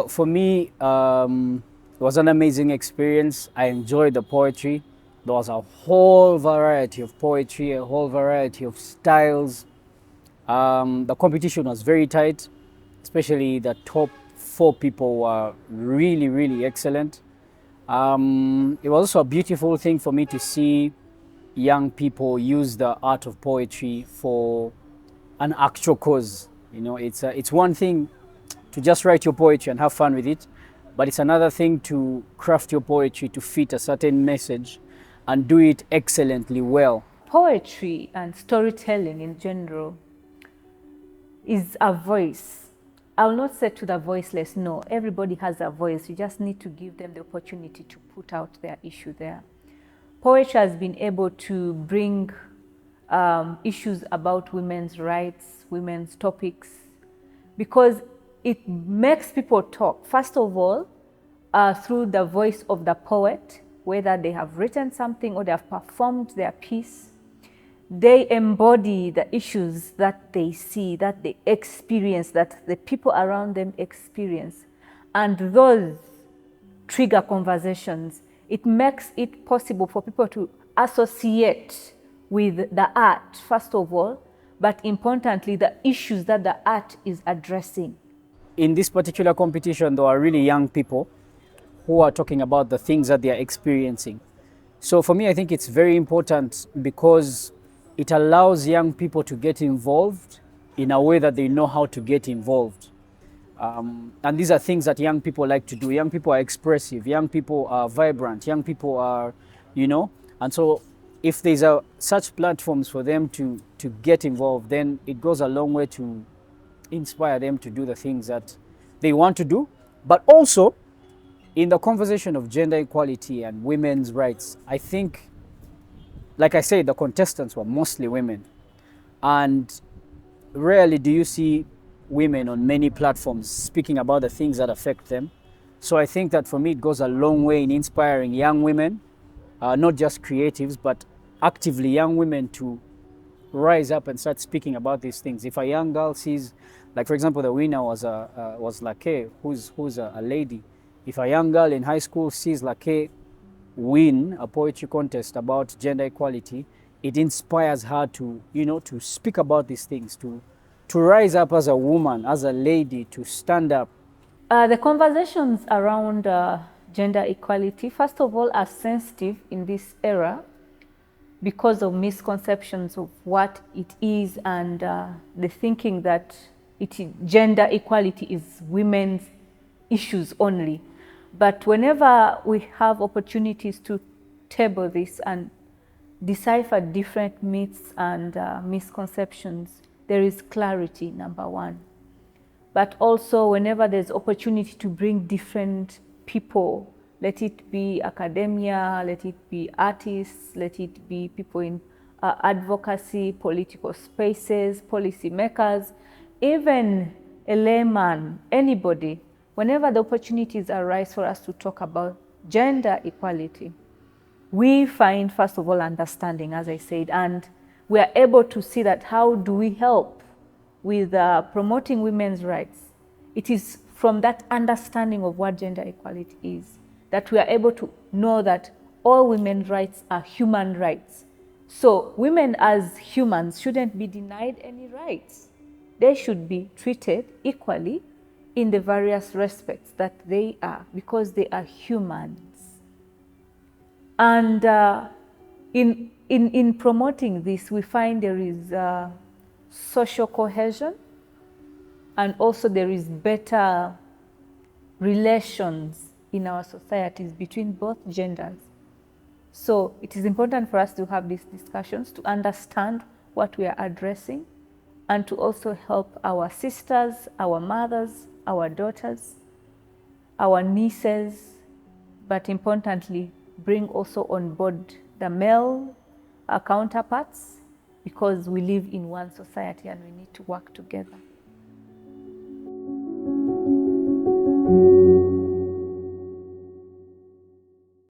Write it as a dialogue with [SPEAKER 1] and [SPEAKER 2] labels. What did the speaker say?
[SPEAKER 1] For me, it was an amazing experience. I enjoyed the poetry. There was a whole variety of poetry, a whole variety of styles. The competition was very tight, especially the top 4 people were really, really excellent. It was also a beautiful thing for me to see young people use the art of poetry for an actual cause. You know, it's one thing to just write your poetry and have fun with it, but it's another thing to craft your poetry to fit a certain message and do it excellently well.
[SPEAKER 2] Poetry and storytelling in general is a voice. I will not say to the voiceless, no, everybody has a voice. You just need to give them the opportunity to put out their issue there. Poetry has been able to bring issues about women's rights, women's topics, because it makes people talk. First of all, through the voice of the poet, whether they have written something or they have performed their piece, they embody the issues that they see, that they experience, that the people around them experience. And those trigger conversations. It makes it possible for people to associate with the art, first of all, but importantly, the issues that the art is addressing.
[SPEAKER 1] In this particular competition, there are really young people who are talking about the things that they are experiencing. So for me, I think it's very important because it allows young people to get involved in a way that they know how to get involved. And these are things that young people like to do. Young people are expressive, young people are vibrant, young people are, and so if there's such platforms for them to get involved, then it goes a long way to inspire them to do the things that they want to do. But also, in the conversation of gender equality and women's rights, I think, like I said, the contestants were mostly women. And rarely do you see women on many platforms speaking about the things that affect them. So I think that for me, it goes a long way in inspiring young women, not just creatives, but actively young women to rise up and start speaking about these things. If a young girl sees, like for example, the winner was Lake, who's a lady. If a young girl in high school sees Lake win a poetry contest about gender equality, it inspires her to, to speak about these things, to rise up as a woman, as a lady, to stand up.
[SPEAKER 2] The conversations around gender equality, first of all, are sensitive in this era because of misconceptions of what it is and the thinking that gender equality is women's issues only. But whenever we have opportunities to table this and decipher different myths and misconceptions, there is clarity, number one. But also whenever there's opportunity to bring different people, let it be academia, let it be artists, let it be people in advocacy, political spaces, policy makers, even a layman, anybody, whenever the opportunities arise for us to talk about gender equality, we find, first of all, understanding, as I said, and we are able to see that how do we help with promoting women's rights. It is from that understanding of what gender equality is that we are able to know that all women's rights are human rights. So women as humans shouldn't be denied any rights. They should be treated equally in the various respects that they are, because they are humans. And in promoting this, we find there is social cohesion, and also there is better relations in our societies between both genders. So it is important for us to have these discussions, to understand what we are addressing, and to also help our sisters, our mothers, our daughters, our nieces, but importantly, bring also on board the male counterparts, because we live in one society and we need to work together.